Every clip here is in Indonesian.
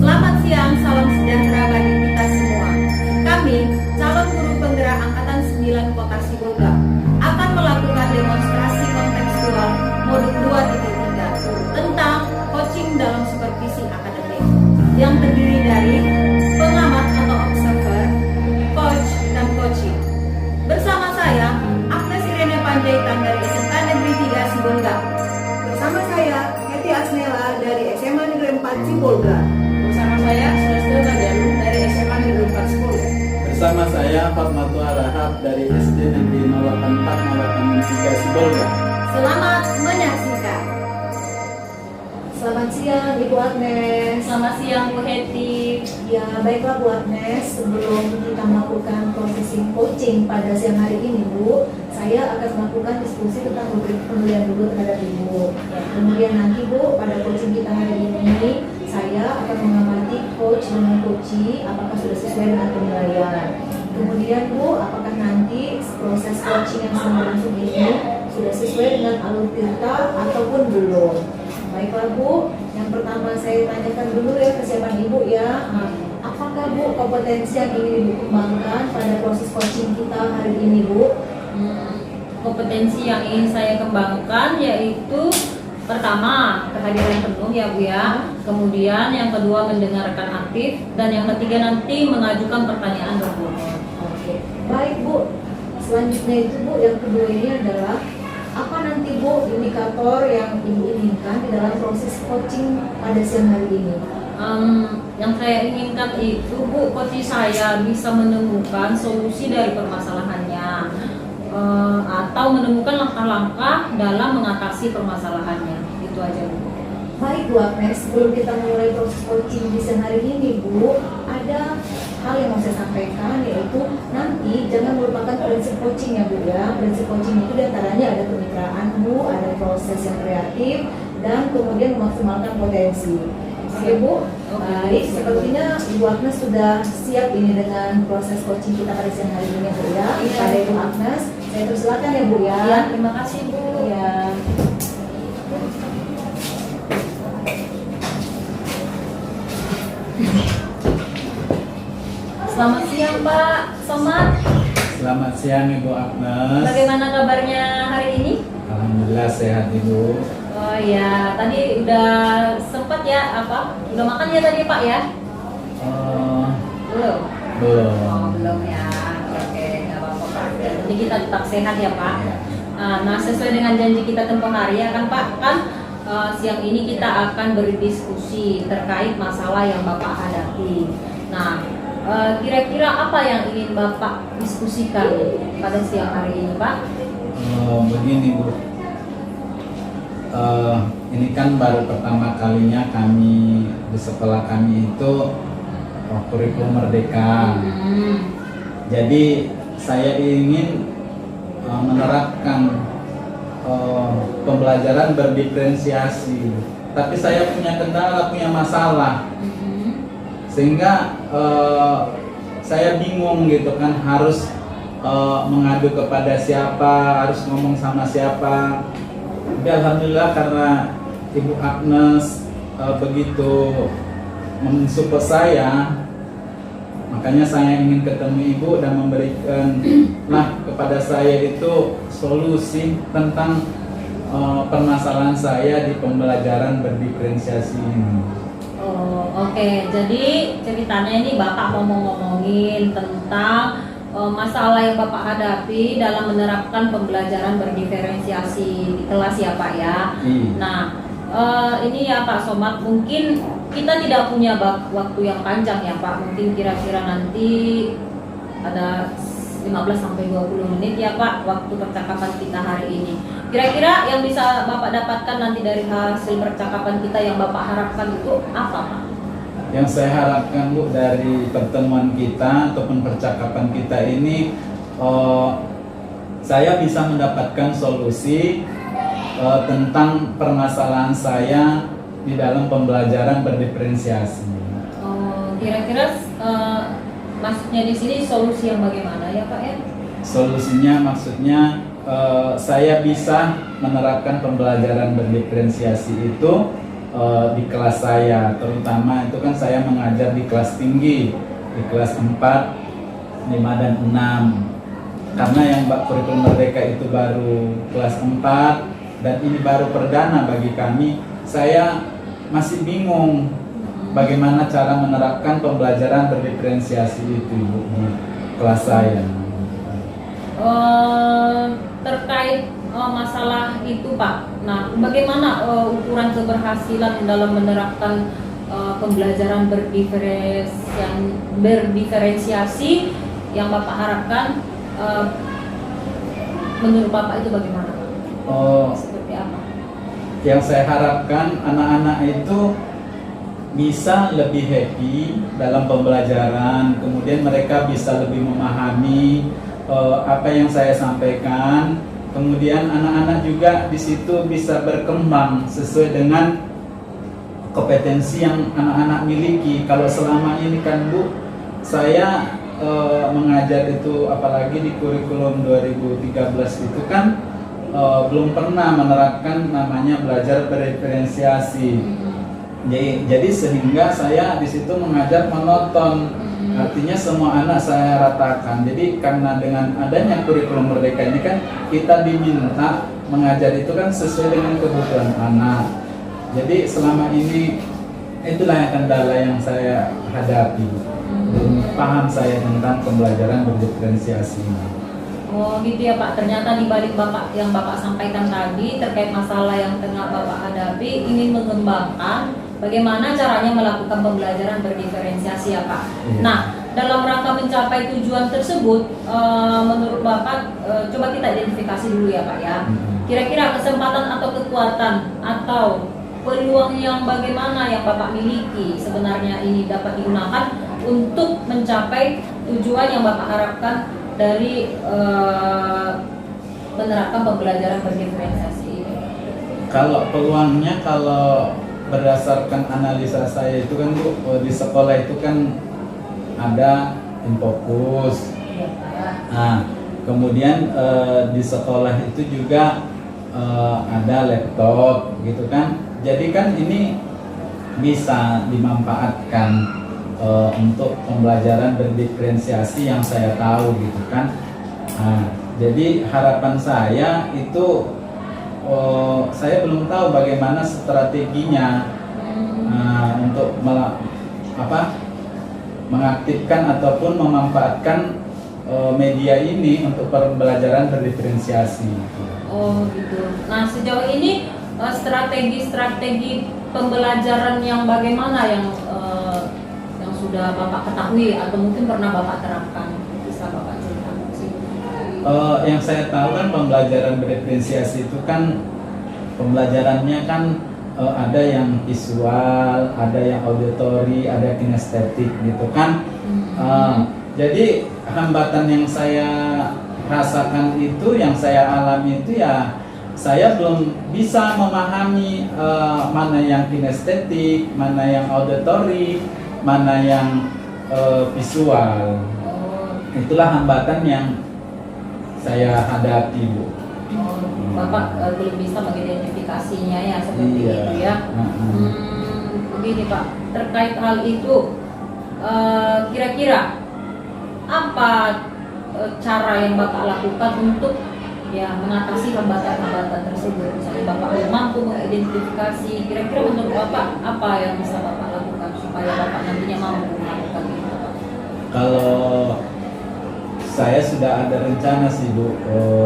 Selamat siang, salam sejahtera bagi kita semua. Kami, calon guru penggerak Angkatan 9 Kota Sibolga, akan melakukan demonstrasi kontekstual modul 2.3 tentang coaching dalam supervisi akademik yang terdiri dari pengamat atau observer, coach, dan coaching. Bersama saya, Agnes Irene Panjaitan dari SMK Negeri 3 Sibolga. Bersama saya, Eti Asnela dari SMA Negeri 4 Sibolga. Bersama saya, Sulastyo Nagalu dari SMA Negeri 4 Sibolga. Bersama saya, Fatmatua Rahab dari SD Negeri 084 Sibolga. Selamat menyaksikan. Selamat siang Ibu Agnes. Selamat siang Bu Heti. Ya, baiklah Bu Agnes, sebelum kita melakukan processing coaching pada siang hari ini Bu, saya akan melakukan diskusi tentang pemberian dulu terhadap Ibu. Kemudian nanti Bu, pada coaching kita hari ini, saya akan mengamati coach dengan coachee apakah sudah sesuai dengan penilaian. Kemudian Bu, apakah nanti proses coaching yang sedang berlangsung ini sudah sesuai dengan alur tirta ataupun belum. Baiklah Bu, yang pertama saya tanyakan dulu ya kesiapan Ibu ya. Apakah Bu kompetensi yang ingin dikembangkan pada proses coaching kita hari ini Bu? Kompetensi yang ingin saya kembangkan yaitu pertama kehadiran penuh ya Bu ya. Kemudian yang kedua mendengarkan aktif dan yang ketiga nanti mengajukan pertanyaan berbohong. Oke, baik Bu. Selanjutnya itu Bu, yang kedua ini adalah apa nanti Bu indikator yang Ibu inginkan di dalam proses coaching pada siang hari ini? Yang saya inginkan itu Bu, coach saya bisa menemukan solusi dari permasalahannya atau menemukan langkah-langkah dalam mengatasi permasalahannya. Itu aja Bu. Baik Bu Agnes, sebelum kita mulai proses coaching di siang hari ini Bu, ada hal yang mau saya sampaikan, yaitu nanti jangan melupakan prinsip coaching ya Bu ya. Prinsip coaching itu diantaranya ada kemitraan Bu, ada proses yang kreatif, dan kemudian memaksimalkan potensi. Oke Bu, baik, sepertinya Ibu Agnes sudah siap ini dengan proses coaching kita pada siang hari ini Bu ya. Pada Ibu Agnes, saya persilakan ya Bu ya. Ya, terima kasih Bu. Ya. Selamat siang Pak Somad. Selamat siang Ibu Agnes. Bagaimana kabarnya hari ini? Alhamdulillah sehat Ibu. Oh ya, tadi udah sempat ya udah makan ya tadi Pak ya? Belum. Belum. Oh belum ya. Oke, nggak apa-apa Pak. Jadi kita tetap sehat ya Pak. Ya. Nah sesuai dengan janji kita tempoh hari ya kan Pak, siang ini kita akan berdiskusi terkait masalah yang Bapak hadapi. Nah, kira-kira apa yang ingin Bapak diskusikan pada siang hari ini Pak? Begini Bu, ini kan baru pertama kalinya kami di sekolah kami itu kurikulum merdeka. Jadi saya ingin menerapkan pembelajaran berdiferensiasi, tapi saya punya kendala, punya masalah, sehingga saya bingung gitu kan, harus mengadu kepada siapa, harus ngomong sama siapa. Tapi alhamdulillah karena Ibu Agnes begitu mensupport saya, makanya saya ingin ketemu Ibu dan memberikan kepada saya itu solusi tentang permasalahan saya di pembelajaran berdiferensiasi ini. Oh, oke. Jadi ceritanya ini Bapak mau ngomongin tentang masalah yang Bapak hadapi dalam menerapkan pembelajaran berdiferensiasi di kelas ya Pak ya. Nah, ini ya Pak Somad, mungkin kita tidak punya waktu yang panjang ya Pak. Mungkin kira-kira nanti ada 15-20 menit ya Pak waktu percakapan kita hari ini. Kira-kira yang bisa Bapak dapatkan nanti dari hasil percakapan kita yang Bapak harapkan itu apa Pak? Yang saya harapkan Bu dari pertemuan kita ataupun percakapan kita ini, saya bisa mendapatkan solusi tentang permasalahan saya di dalam pembelajaran berdiferensiasi. Kira-kira maksudnya di sini solusi yang bagaimana ya Pak ya? Solusinya maksudnya saya bisa menerapkan pembelajaran berdiferensiasi itu di kelas saya, terutama itu kan saya mengajar di kelas tinggi, di kelas 4, 5 dan 6. Karena yang kurikulum merdeka itu baru kelas 4 dan ini baru perdana bagi kami, saya masih bingung bagaimana cara menerapkan pembelajaran berdiferensiasi itu Ibu di kelas saya. Terkait masalah itu Pak, nah bagaimana ukuran keberhasilan dalam menerapkan pembelajaran berdiferensiasi yang Bapak harapkan, menurut Bapak itu bagaimana Pak? Seperti apa? Yang saya harapkan anak-anak itu bisa lebih happy dalam pembelajaran, kemudian mereka bisa lebih memahami apa yang saya sampaikan, kemudian anak-anak juga di situ bisa berkembang sesuai dengan kompetensi yang anak-anak miliki. Kalau selama ini kan Bu, saya mengajar itu apalagi di kurikulum 2013 itu kan belum pernah menerapkan namanya belajar berdiferensiasi. Jadi sehingga saya di situ mengajar monoton. Artinya semua anak saya ratakan. Jadi karena dengan adanya kurikulum merdeka ini kan kita diminta mengajar itu kan sesuai dengan kebutuhan anak. Jadi selama ini itulah yang kendala yang saya hadapi. Paham saya tentang pembelajaran berdiferensiasi. Oh gitu ya Pak, ternyata di balik Bapak yang Bapak sampaikan tadi terkait masalah yang tengah Bapak hadapi, ingin mengembangkan bagaimana caranya melakukan pembelajaran berdiferensiasi ya Pak. Nah, dalam rangka mencapai tujuan tersebut, menurut Bapak, coba kita identifikasi dulu ya Pak ya. Kira-kira kesempatan atau kekuatan atau peluang yang bagaimana yang Bapak miliki sebenarnya ini dapat digunakan untuk mencapai tujuan yang Bapak harapkan dari menerapkan pembelajaran berdiferensiasi ini. Kalau peluangnya, kalau berdasarkan analisa saya itu kan Bu, di sekolah itu kan ada Infokus. Nah, kemudian di sekolah itu juga ada laptop gitu kan. Jadi kan ini bisa dimanfaatkan untuk pembelajaran berdiferensiasi yang saya tahu gitu kan. Nah, jadi harapan saya itu saya belum tahu bagaimana strateginya untuk mengaktifkan ataupun memanfaatkan media ini untuk pembelajaran berdiferensiasi. Oh gitu. Nah sejauh ini strategi-strategi pembelajaran yang bagaimana yang sudah Bapak ketahui atau mungkin pernah Bapak terapkan, bisa Bapak ceritakan sih? Yang saya tahu kan pembelajaran berdiferensiasi itu kan pembelajarannya kan ada yang visual, ada yang auditori, ada kinestetik gitu kan. Jadi hambatan yang saya rasakan itu, yang saya alami itu ya saya belum bisa memahami mana yang kinestetik, mana yang auditori, mana yang visual. Itulah hambatan yang saya hadapi Bu. Bapak belum bisa mengidentifikasinya ya seperti itu ya. Begini Pak, terkait hal itu kira-kira apa cara yang Bapak lakukan untuk ya mengatasi hambatan-hambatan tersebut? Misalnya Bapak belum mampu mengidentifikasi, kira-kira menurut Bapak apa yang bisa Bapak lakukan supaya Bapak nantinya mampu melakukan itu Pak? Kalau saya sudah ada rencana sih Bu,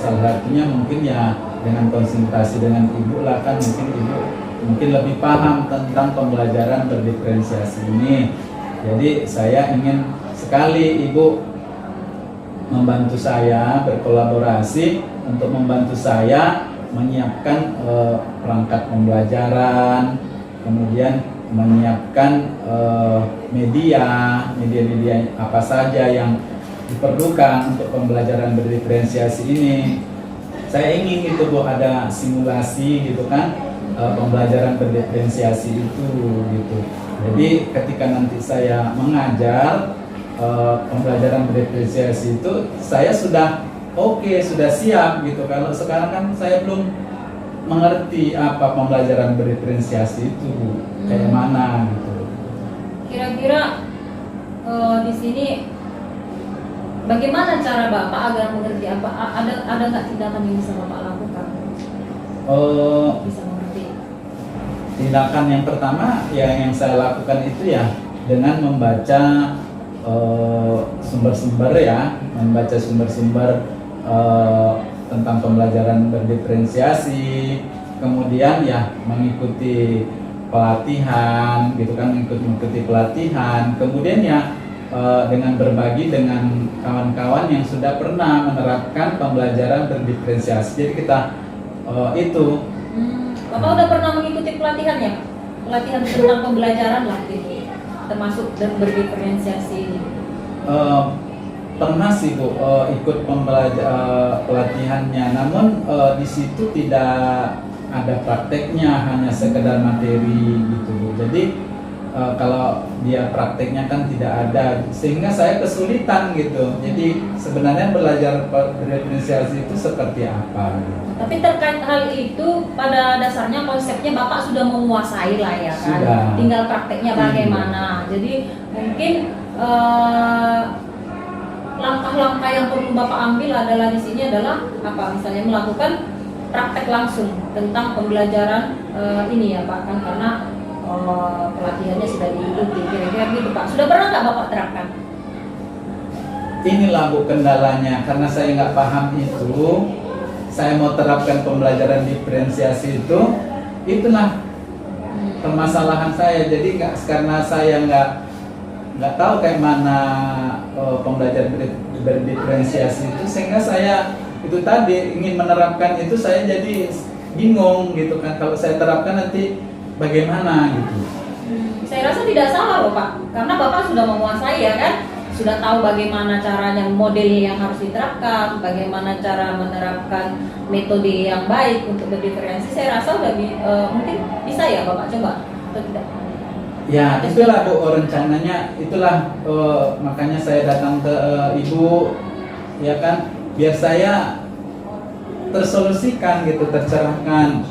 salah satunya mungkin ya dengan konsultasi dengan Ibu lah kan, mungkin Ibu mungkin lebih paham tentang pembelajaran berdiferensiasi ini. Jadi saya ingin sekali Ibu membantu saya, berkolaborasi untuk membantu saya menyiapkan perangkat pembelajaran, kemudian menyiapkan media apa saja yang diperlukan untuk pembelajaran berdiferensiasi ini. Saya ingin itu Bu, ada simulasi gitu kan, pembelajaran berdiferensiasi itu gitu. Jadi ketika nanti saya mengajar pembelajaran berdiferensiasi itu, saya sudah sudah siap gitu. Kalau sekarang kan saya belum mengerti apa pembelajaran berdiferensiasi itu, Bu. Kayak mana gitu. Kira-kira di sini bagaimana cara Bapak agar mengerti apa ada nggak tindakan yang bisa Bapak lakukan? Bisa mengerti. Tindakan yang pertama yang saya lakukan itu ya dengan membaca sumber-sumber membaca sumber-sumber tentang pembelajaran berdiferensiasi, kemudian ya mengikuti pelatihan gitu kan, mengikuti pelatihan, kemudian ya dengan berbagi dengan kawan-kawan yang sudah pernah menerapkan pembelajaran berdiferensiasi. Jadi kita itu. Bapak udah pernah mengikuti pelatihan ya? Pelatihan tentang pembelajaran lah gitu, termasuk dan berdiferensiasi ini. Pernah sih Bu ikut pelatihannya, namun di situ tidak ada prakteknya, hanya sekedar materi gitu Bu. Jadi kalau dia prakteknya kan tidak ada, sehingga saya kesulitan gitu. Jadi sebenarnya belajar berdiferensiasi itu seperti apa gitu. Tapi terkait hal itu, pada dasarnya konsepnya Bapak sudah menguasai lah ya kan? Sudah. Tinggal prakteknya bagaimana. Jadi mungkin langkah-langkah yang perlu Bapak ambil adalah di sini adalah apa? Misalnya melakukan praktek langsung tentang pembelajaran ini ya Pak, kan karena pelatihannya sudah diikuti, kira-kira gitu Pak. Sudah pernah nggak Bapak terapkan? Inilah Bu kendalanya, karena saya nggak paham itu, saya mau terapkan pembelajaran diferensiasi itu, itulah permasalahan saya. Jadi karena saya nggak tahu kayak mana pembelajaran berdiferensiasi itu, sehingga saya itu tadi ingin menerapkan itu, saya jadi bingung gitu kan. Kalau saya terapkan nanti bagaimana gitu. Saya rasa tidak salah loh Pak, karena Bapak sudah menguasai ya kan, sudah tahu bagaimana caranya, modelnya yang harus diterapkan, bagaimana cara menerapkan metode yang baik untuk berdiferensiasi. Saya rasa udah mungkin bisa ya Bapak coba atau tidak? Ya itulah Bu rencananya, itulah makanya saya datang ke Ibu ya kan, biar saya tersolusikan gitu, tercerahkan,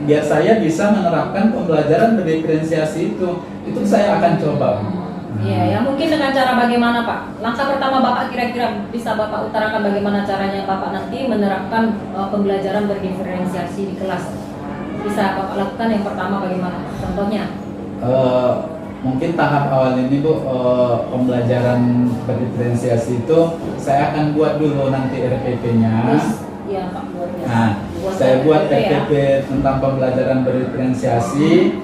biar saya bisa menerapkan pembelajaran berdiferensiasi itu saya akan coba. Iya ya, mungkin dengan cara bagaimana Pak? Langkah pertama Bapak kira-kira bisa Bapak utarakan bagaimana caranya Bapak nanti menerapkan pembelajaran berdiferensiasi di kelas? Bisa Bapak lakukan yang pertama bagaimana? Contohnya? Mungkin tahap awal ini Bu, pembelajaran berdiferensiasi itu saya akan buat dulu nanti RPP-nya. Iya Pak, Nah, saya buat RPP tentang pembelajaran berdiferensiasi,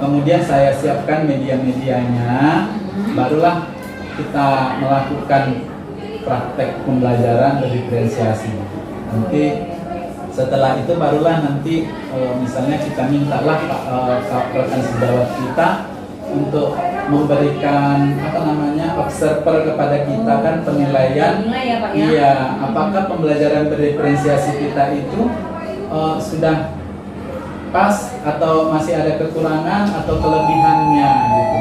kemudian saya siapkan media-medianya, barulah kita melakukan praktek pembelajaran berdiferensiasi. Nanti setelah itu barulah nanti misalnya kita mintalah rekan sejawat kita untuk memberikan observer kepada kita kan, penilaian. Ya, Pak, ya? Iya, apakah pembelajaran berdiferensiasi kita itu sudah pas atau masih ada kekurangan atau kelebihannya gitu.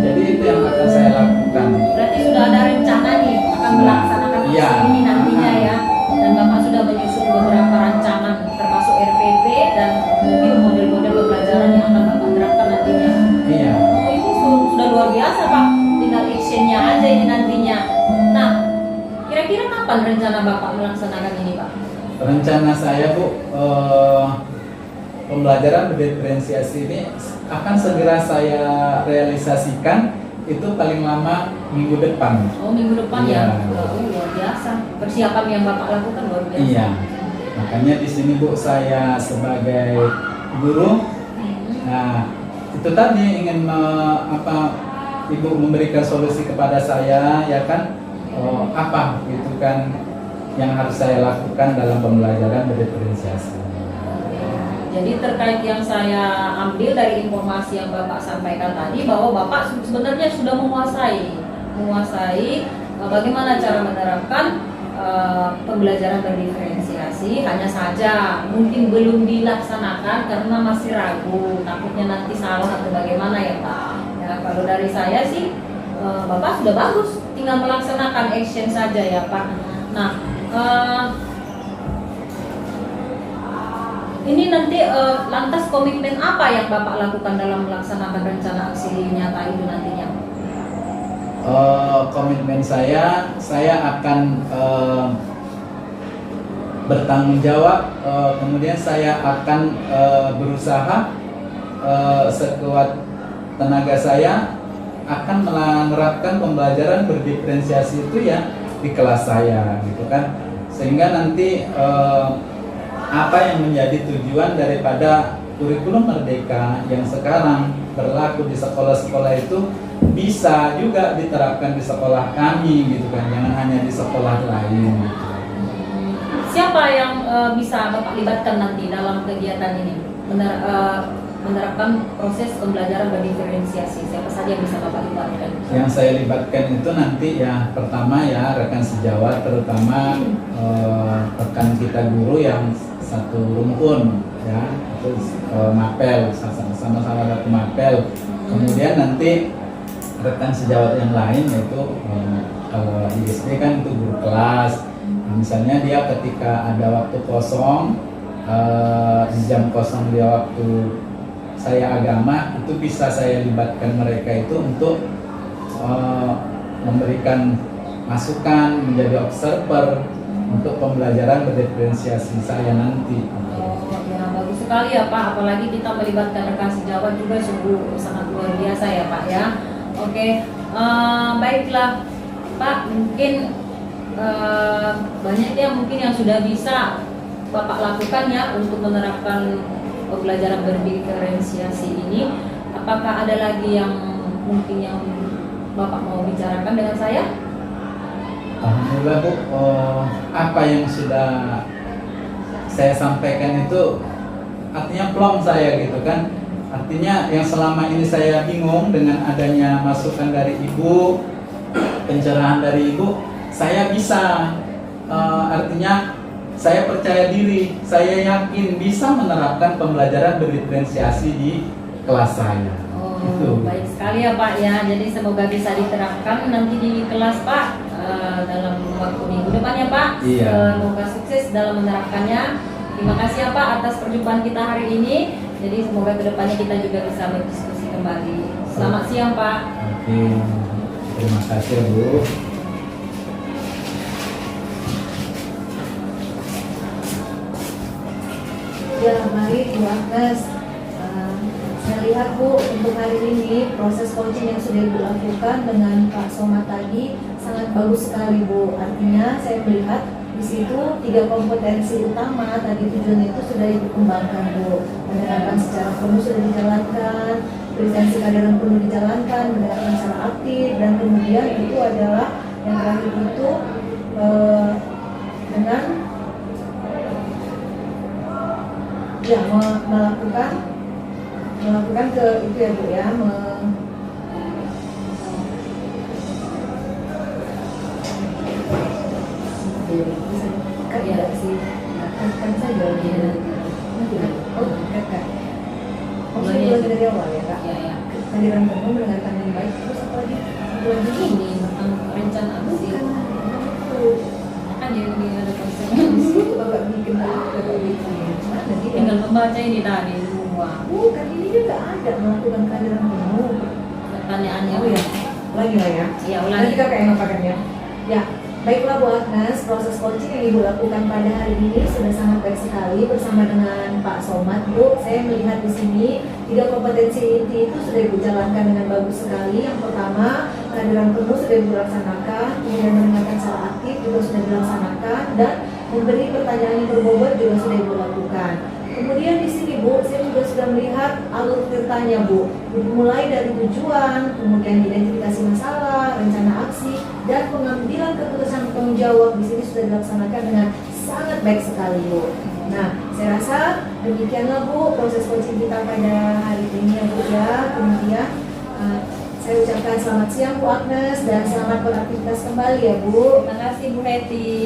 Jadi itu yang akan saya lakukan. Berarti sudah ada rencana nih akan melaksanakan ini nantinya ya. Dan Bapak sudah menyusun beberapa rancangan termasuk RPP dan mungkin model-model pembelajaran yang akan Bapak terapkan nantinya. Iya. Itu sudah luar biasa Pak, tinggal actionnya aja ini nantinya. Nah, kira-kira kapan rencana Bapak melaksanakan ini Pak? Rencana saya Bu, pembelajaran berdiferensiasi ini akan segera saya realisasikan, itu paling lama minggu depan. Oh, minggu depan Iya. ya? Oh, luar biasa. Persiapan yang Bapak lakukan luar biasa. Iya. Makanya di sini Bu, saya sebagai guru, nah itu tadi ingin Ibu memberikan solusi kepada saya ya kan, apa gitu kan yang harus saya lakukan dalam pembelajaran berdiferensiasi. Jadi terkait yang saya ambil dari informasi yang Bapak sampaikan tadi, bahwa Bapak sebenarnya sudah menguasai bagaimana cara menerapkan pembelajaran berdiferensiasi, hanya saja mungkin belum dilaksanakan karena masih ragu, takutnya nanti salah atau bagaimana ya Pak. Ya, kalau dari saya sih Bapak sudah bagus, tinggal melaksanakan action saja ya Pak. Nah, Ini nanti lantas komitmen apa yang Bapak lakukan dalam melaksanakan rencana aksi nyata itu nantinya? Komitmen saya akan bertanggung jawab, kemudian saya akan berusaha sekuat tenaga saya akan menerapkan pembelajaran berdiferensiasi itu ya di kelas saya gitu kan, sehingga nanti apa yang menjadi tujuan daripada kurikulum merdeka yang sekarang berlaku di sekolah-sekolah itu bisa juga diterapkan di sekolah kami gitu kan, jangan hanya di sekolah lain gitu. Siapa yang bisa Bapak libatkan nanti dalam kegiatan ini menerapkan proses pembelajaran berdiferensiasi? Siapa saja yang bisa Bapak libatkan? Yang saya libatkan itu nanti ya pertama ya rekan sejawat, terutama rekan kita guru yang satu rumpun ya, terus mapel, sama-sama satu mapel. Kemudian nanti rekan sejawat yang lain yaitu kalau di SD kan itu guru kelas. Nah, misalnya dia ketika ada waktu kosong, di jam kosong dia waktu saya agama, itu bisa saya libatkan mereka itu untuk memberikan masukan, menjadi observer untuk pembelajaran berdiferensiasi saya nanti. Oh ya, bagus sekali ya Pak, apalagi kita melibatkan rekan sejawat juga sungguh sangat luar biasa ya Pak ya. Oke, baiklah Pak, mungkin banyak ya mungkin yang sudah bisa Bapak lakukan ya untuk menerapkan pembelajaran berdiferensiasi ini. Apakah ada lagi yang mungkin yang Bapak mau bicarakan dengan saya? Alhamdulillah Bu, apa yang sudah saya sampaikan itu artinya plong saya gitu kan. Artinya yang selama ini saya bingung dengan adanya masukan dari Ibu, pencerahan dari Ibu, saya bisa, artinya saya percaya diri, saya yakin bisa menerapkan pembelajaran berdiferensiasi di kelas saya. Oh, Itu. baik sekali ya Pak ya. Jadi semoga bisa diterapkan nanti di kelas Pak dalam waktu minggu depan ya Pak. Iya. Semoga sukses dalam menerapkannya. Terima kasih ya Pak atas perjumpaan kita hari ini. Jadi semoga kedepannya kita juga bisa berdiskusi kembali. Selamat siang Pak. Oke, terima kasih Bu. Ya, baik Bu Agnes. Saya lihat Bu, untuk hari ini proses coaching yang sudah Ibu lakukan dengan Pak Somad tadi sangat bagus sekali Bu. Artinya saya melihat di situ 3 kompetensi utama tadi tujuan itu sudah Ibu kembangkan Bu. Mendengarkan secara penuh sudah dijalankan, presensi kehadiran penuh dijalankan, mendengarkan secara aktif, dan kemudian itu adalah yang terakhir itu dengan ya melakukan ke itu ya Bu ya, kan ya sih kan saja ya. Oh kakak, saya dari awal ya Kak. Ya ya. Kehadiran penuh, mendengarkan yang baik, terus apa lagi? Satu lagi Ini tentang rencana aksi. Kan yang ada konsepnya di itu situ. Bapak bikin Bapak bikin mana dia? Tinggal membaca ini tadi semua. Bukan, ini juga ada melakukan kehadiran penuh. Pertanyaannya Oh ya, lagi lah ya. Iya, Nanti ulangi. kakak yang ngapakan ya. Ya, baiklah Bu Agnes, proses coaching yang Ibu lakukan pada hari ini sudah sangat baik sekali bersama dengan Pak Somad Bu. Saya melihat di sini 3 kompetensi inti itu sudah Ibu jalankan dengan bagus sekali. Yang pertama, kehadiran penuh sudah Ibu laksanakan, kemudian mendengarkan secara aktif juga sudah dilaksanakan, dan memberi pertanyaan yang berbobot juga sudah Ibu lakukan. Kemudian di sini Bu, saya juga sudah melihat alur ceritanya Bu. Mulai dari tujuan, kemudian identifikasi masalah, rencana aksi, dan pengambilan keputusan tanggung jawab di sini sudah dilaksanakan dengan sangat baik sekali Bu. Nah, saya rasa demikianlah Bu proses coaching kita pada hari ini ya Bu ya. Kemudian saya ucapkan selamat siang Bu Agnes dan selamat beraktivitas kembali ya Bu. Terima kasih Bu Heti.